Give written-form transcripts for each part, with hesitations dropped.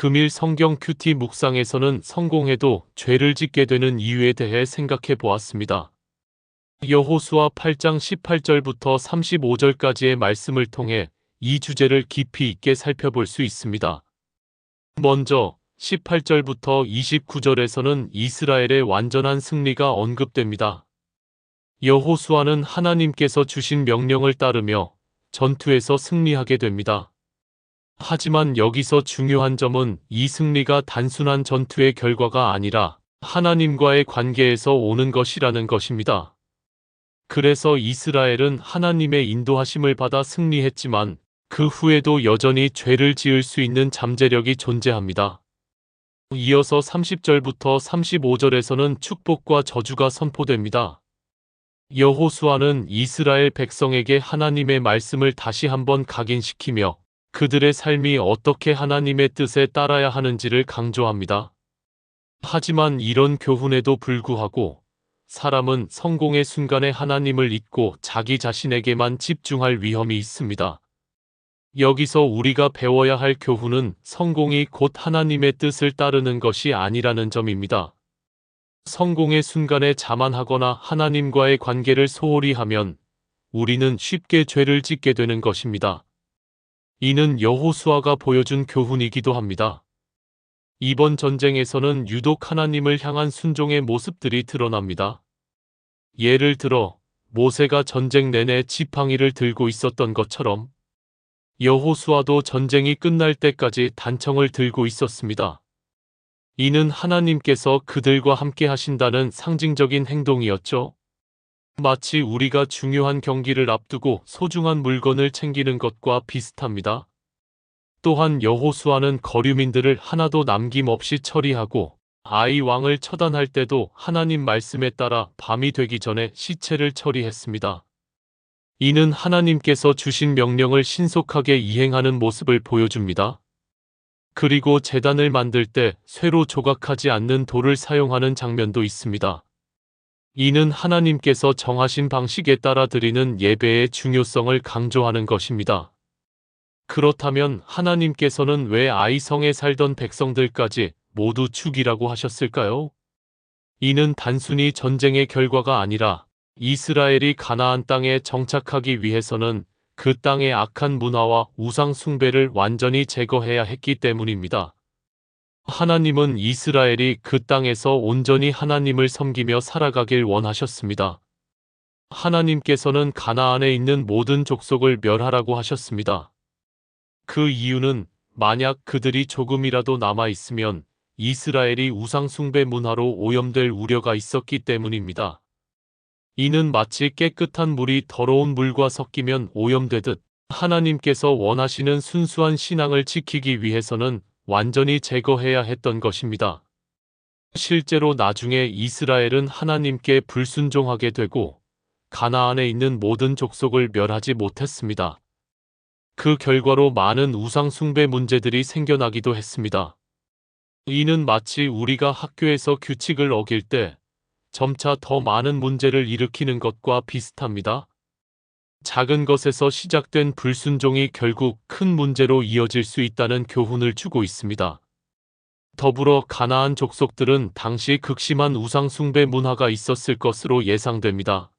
금일 성경 큐티 묵상에서는 성공해도 죄를 짓게 되는 이유에 대해 생각해 보았습니다. 여호수아 8장 18절부터 35절까지의 말씀을 통해 이 주제를 깊이 있게 살펴볼 수 있습니다. 먼저 18절부터 29절에서는 이스라엘의 완전한 승리가 언급됩니다. 여호수아는 하나님께서 주신 명령을 따르며 전투에서 승리하게 됩니다. 하지만 여기서 중요한 점은 이 승리가 단순한 전투의 결과가 아니라 하나님과의 관계에서 오는 것이라는 것입니다. 그래서 이스라엘은 하나님의 인도하심을 받아 승리했지만 그 후에도 여전히 죄를 지을 수 있는 잠재력이 존재합니다. 이어서 30절부터 35절에서는 축복과 저주가 선포됩니다. 여호수아는 이스라엘 백성에게 하나님의 말씀을 다시 한번 각인시키며 그들의 삶이 어떻게 하나님의 뜻에 따라야 하는지를 강조합니다. 하지만 이런 교훈에도 불구하고 사람은 성공의 순간에 하나님을 잊고 자기 자신에게만 집중할 위험이 있습니다. 여기서 우리가 배워야 할 교훈은 성공이 곧 하나님의 뜻을 따르는 것이 아니라는 점입니다. 성공의 순간에 자만하거나 하나님과의 관계를 소홀히 하면 우리는 쉽게 죄를 짓게 되는 것입니다. 이는 여호수아가 보여준 교훈이기도 합니다. 이번 전쟁에서는 유독 하나님을 향한 순종의 모습들이 드러납니다. 예를 들어 모세가 전쟁 내내 지팡이를 들고 있었던 것처럼 여호수아도 전쟁이 끝날 때까지 단청을 들고 있었습니다. 이는 하나님께서 그들과 함께 하신다는 상징적인 행동이었죠. 마치 우리가 중요한 경기를 앞두고 소중한 물건을 챙기는 것과 비슷합니다. 또한 여호수아는 거류민들을 하나도 남김없이 처리하고 아이 왕을 처단할 때도 하나님 말씀에 따라 밤이 되기 전에 시체를 처리했습니다. 이는 하나님께서 주신 명령을 신속하게 이행하는 모습을 보여줍니다. 그리고 제단을 만들 때 쇠로 조각하지 않는 돌을 사용하는 장면도 있습니다. 이는 하나님께서 정하신 방식에 따라 드리는 예배의 중요성을 강조하는 것입니다. 그렇다면 하나님께서는 왜 아이성에 살던 백성들까지 모두 죽이라고 하셨을까요? 이는 단순히 전쟁의 결과가 아니라 이스라엘이 가나안 땅에 정착하기 위해서는 그 땅의 악한 문화와 우상 숭배를 완전히 제거해야 했기 때문입니다. 하나님은 이스라엘이 그 땅에서 온전히 하나님을 섬기며 살아가길 원하셨습니다. 하나님께서는 가나안에 있는 모든 족속을 멸하라고 하셨습니다. 그 이유는 만약 그들이 조금이라도 남아 있으면 이스라엘이 우상 숭배 문화로 오염될 우려가 있었기 때문입니다. 이는 마치 깨끗한 물이 더러운 물과 섞이면 오염되듯 하나님께서 원하시는 순수한 신앙을 지키기 위해서는 완전히 제거해야 했던 것입니다. 실제로 나중에 이스라엘은 하나님께 불순종하게 되고 가나안에 있는 모든 족속을 멸하지 못했습니다. 그 결과로 많은 우상 숭배 문제들이 생겨나기도 했습니다. 이는 마치 우리가 학교에서 규칙을 어길 때 점차 더 많은 문제를 일으키는 것과 비슷합니다. 작은 것에서 시작된 불순종이 결국 큰 문제로 이어질 수 있다는 교훈을 주고 있습니다. 더불어 가나안 족속들은 당시 극심한 우상 숭배 문화가 있었을 것으로 예상됩니다.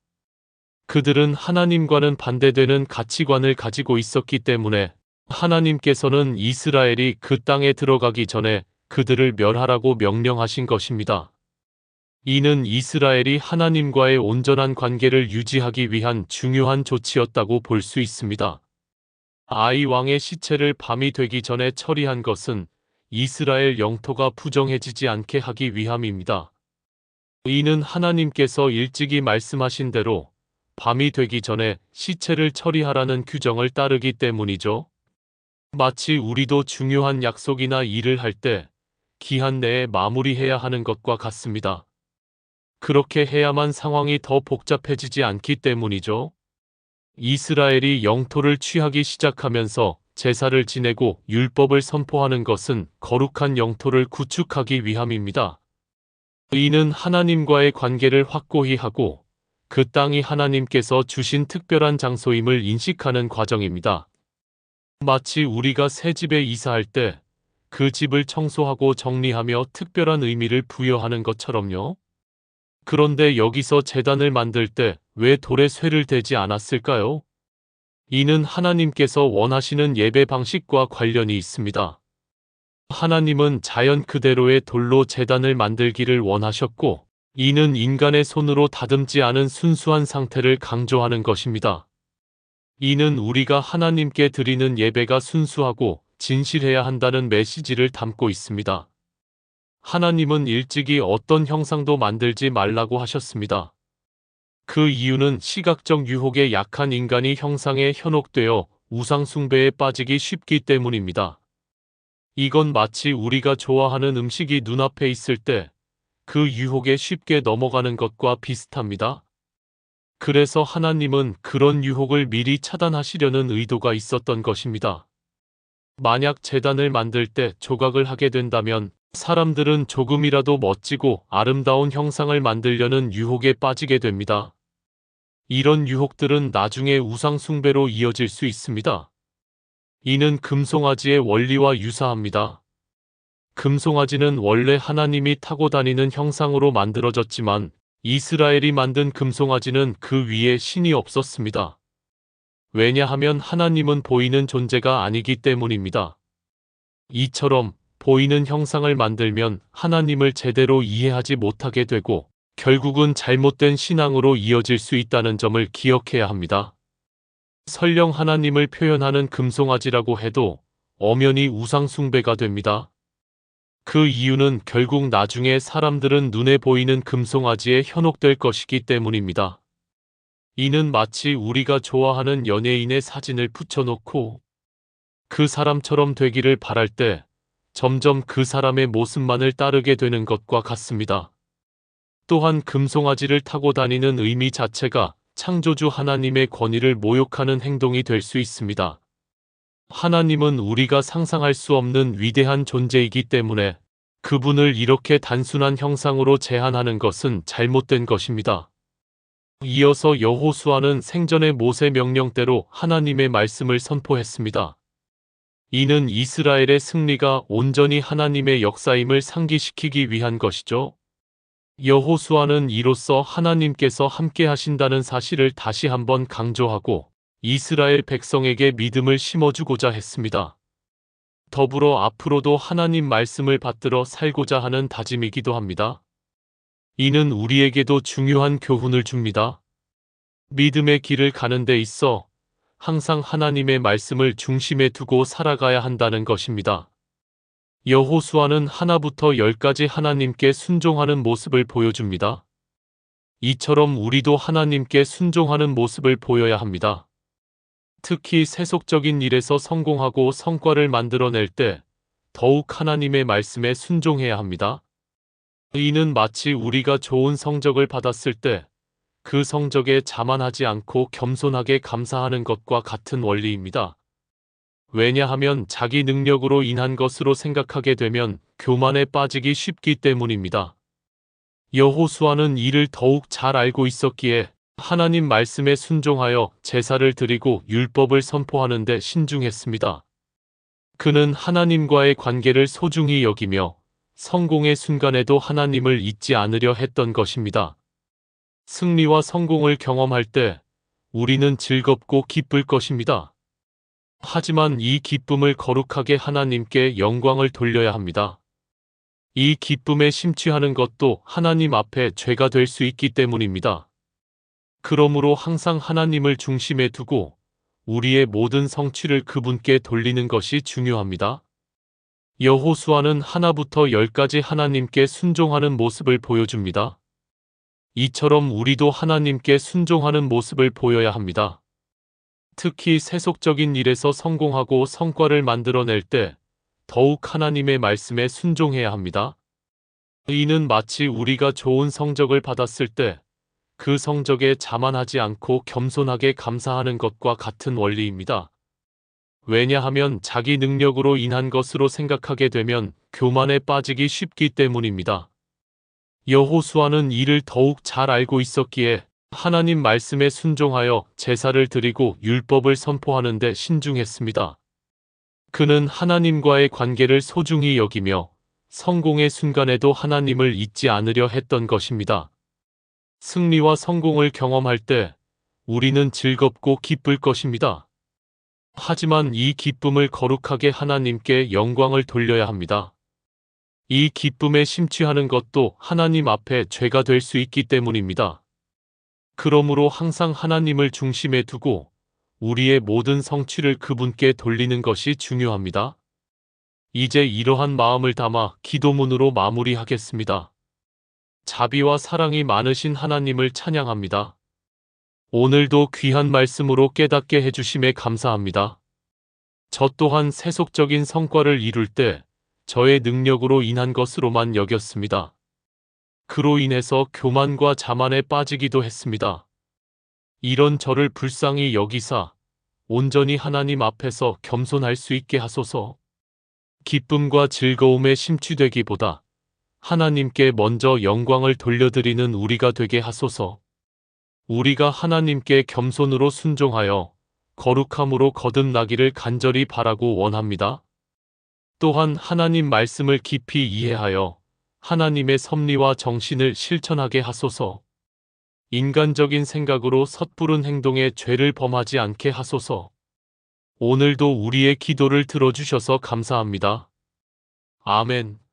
그들은 하나님과는 반대되는 가치관을 가지고 있었기 때문에 하나님께서는 이스라엘이 그 땅에 들어가기 전에 그들을 멸하라고 명령하신 것입니다. 이는 이스라엘이 하나님과의 온전한 관계를 유지하기 위한 중요한 조치였다고 볼 수 있습니다. 아이 왕의 시체를 밤이 되기 전에 처리한 것은 이스라엘 영토가 부정해지지 않게 하기 위함입니다. 이는 하나님께서 일찍이 말씀하신 대로 밤이 되기 전에 시체를 처리하라는 규정을 따르기 때문이죠. 마치 우리도 중요한 약속이나 일을 할 때 기한 내에 마무리해야 하는 것과 같습니다. 그렇게 해야만 상황이 더 복잡해지지 않기 때문이죠. 이스라엘이 영토를 취하기 시작하면서 제사를 지내고 율법을 선포하는 것은 거룩한 영토를 구축하기 위함입니다. 이는 하나님과의 관계를 확고히 하고 그 땅이 하나님께서 주신 특별한 장소임을 인식하는 과정입니다. 마치 우리가 새 집에 이사할 때 그 집을 청소하고 정리하며 특별한 의미를 부여하는 것처럼요. 그런데 여기서 제단을 만들 때 왜 돌에 쇠를 대지 않았을까요? 이는 하나님께서 원하시는 예배 방식과 관련이 있습니다. 하나님은 자연 그대로의 돌로 제단을 만들기를 원하셨고, 이는 인간의 손으로 다듬지 않은 순수한 상태를 강조하는 것입니다. 이는 우리가 하나님께 드리는 예배가 순수하고 진실해야 한다는 메시지를 담고 있습니다. 하나님은 일찍이 어떤 형상도 만들지 말라고 하셨습니다. 그 이유는 시각적 유혹에 약한 인간이 형상에 현혹되어 우상숭배에 빠지기 쉽기 때문입니다. 이건 마치 우리가 좋아하는 음식이 눈앞에 있을 때 그 유혹에 쉽게 넘어가는 것과 비슷합니다. 그래서 하나님은 그런 유혹을 미리 차단하시려는 의도가 있었던 것입니다. 만약 제단을 만들 때 조각을 하게 된다면 사람들은 조금이라도 멋지고 아름다운 형상을 만들려는 유혹에 빠지게 됩니다. 이런 유혹들은 나중에 우상숭배로 이어질 수 있습니다. 이는 금송아지의 원리와 유사합니다. 금송아지는 원래 하나님이 타고 다니는 형상으로 만들어졌지만 이스라엘이 만든 금송아지는 그 위에 신이 없었습니다. 왜냐하면 하나님은 보이는 존재가 아니기 때문입니다. 이처럼 보이는 형상을 만들면 하나님을 제대로 이해하지 못하게 되고 결국은 잘못된 신앙으로 이어질 수 있다는 점을 기억해야 합니다. 설령 하나님을 표현하는 금송아지라고 해도 엄연히 우상숭배가 됩니다. 그 이유는 결국 나중에 사람들은 눈에 보이는 금송아지에 현혹될 것이기 때문입니다. 이는 마치 우리가 좋아하는 연예인의 사진을 붙여놓고 그 사람처럼 되기를 바랄 때 점점 그 사람의 모습만을 따르게 되는 것과 같습니다. 또한 금송아지를 타고 다니는 의미 자체가 창조주 하나님의 권위를 모욕하는 행동이 될 수 있습니다. 하나님은 우리가 상상할 수 없는 위대한 존재이기 때문에 그분을 이렇게 단순한 형상으로 제한하는 것은 잘못된 것입니다. 이어서 여호수아는 생전의 모세 명령대로 하나님의 말씀을 선포했습니다. 이는 이스라엘의 승리가 온전히 하나님의 역사임을 상기시키기 위한 것이죠. 여호수아는 이로써 하나님께서 함께 하신다는 사실을 다시 한번 강조하고 이스라엘 백성에게 믿음을 심어주고자 했습니다. 더불어 앞으로도 하나님 말씀을 받들어 살고자 하는 다짐이기도 합니다. 이는 우리에게도 중요한 교훈을 줍니다. 믿음의 길을 가는 데 있어 항상 하나님의 말씀을 중심에 두고 살아가야 한다는 것입니다. 여호수아는 하나부터 10까지 하나님께 순종하는 모습을 보여줍니다. 이처럼 우리도 하나님께 순종하는 모습을 보여야 합니다. 특히 세속적인 일에서 성공하고 성과를 만들어낼 때 더욱 하나님의 말씀에 순종해야 합니다. 이는 마치 우리가 좋은 성적을 받았을 때 그 성적에 자만하지 않고 겸손하게 감사하는 것과 같은 원리입니다. 왜냐하면 자기 능력으로 인한 것으로 생각하게 되면 교만에 빠지기 쉽기 때문입니다. 여호수아는 이를 더욱 잘 알고 있었기에 하나님 말씀에 순종하여 제사를 드리고 율법을 선포하는 데 신중했습니다. 그는 하나님과의 관계를 소중히 여기며 성공의 순간에도 하나님을 잊지 않으려 했던 것입니다. 승리와 성공을 경험할 때 우리는 즐겁고 기쁠 것입니다. 하지만 이 기쁨을 거룩하게 하나님께 영광을 돌려야 합니다. 이 기쁨에 심취하는 것도 하나님 앞에 죄가 될 수 있기 때문입니다. 그러므로 항상 하나님을 중심에 두고 우리의 모든 성취를 그분께 돌리는 것이 중요합니다. 여호수아는 하나부터 10까지 하나님께 순종하는 모습을 보여줍니다. 이처럼 우리도 하나님께 순종하는 모습을 보여야 합니다. 특히 세속적인 일에서 성공하고 성과를 만들어낼 때 더욱 하나님의 말씀에 순종해야 합니다. 이는 마치 우리가 좋은 성적을 받았을 때 그 성적에 자만하지 않고 겸손하게 감사하는 것과 같은 원리입니다. 왜냐하면 자기 능력으로 인한 것으로 생각하게 되면 교만에 빠지기 쉽기 때문입니다. 여호수아는 이를 더욱 잘 알고 있었기에 하나님 말씀에 순종하여 제사를 드리고 율법을 선포하는 데 신중했습니다. 그는 하나님과의 관계를 소중히 여기며 성공의 순간에도 하나님을 잊지 않으려 했던 것입니다. 승리와 성공을 경험할 때 우리는 즐겁고 기쁠 것입니다. 하지만 이 기쁨을 거룩하게 하나님께 영광을 돌려야 합니다. 이 기쁨에 심취하는 것도 하나님 앞에 죄가 될 수 있기 때문입니다. 그러므로 항상 하나님을 중심에 두고 우리의 모든 성취를 그분께 돌리는 것이 중요합니다. 이제 이러한 마음을 담아 기도문으로 마무리하겠습니다. 자비와 사랑이 많으신 하나님을 찬양합니다. 오늘도 귀한 말씀으로 깨닫게 해주심에 감사합니다. 저 또한 세속적인 성과를 이룰 때 저의 능력으로 인한 것으로만 여겼습니다. 그로 인해서 교만과 자만에 빠지기도 했습니다. 이런 저를 불쌍히 여기사 온전히 하나님 앞에서 겸손할 수 있게 하소서. 기쁨과 즐거움에 심취되기보다 하나님께 먼저 영광을 돌려드리는 우리가 되게 하소서. 우리가 하나님께 겸손으로 순종하여 거룩함으로 거듭나기를 간절히 바라고 원합니다. 또한 하나님 말씀을 깊이 이해하여 하나님의 섭리와 정신을 실천하게 하소서. 인간적인 생각으로 섣부른 행동에 죄를 범하지 않게 하소서. 오늘도 우리의 기도를 들어주셔서 감사합니다. 아멘.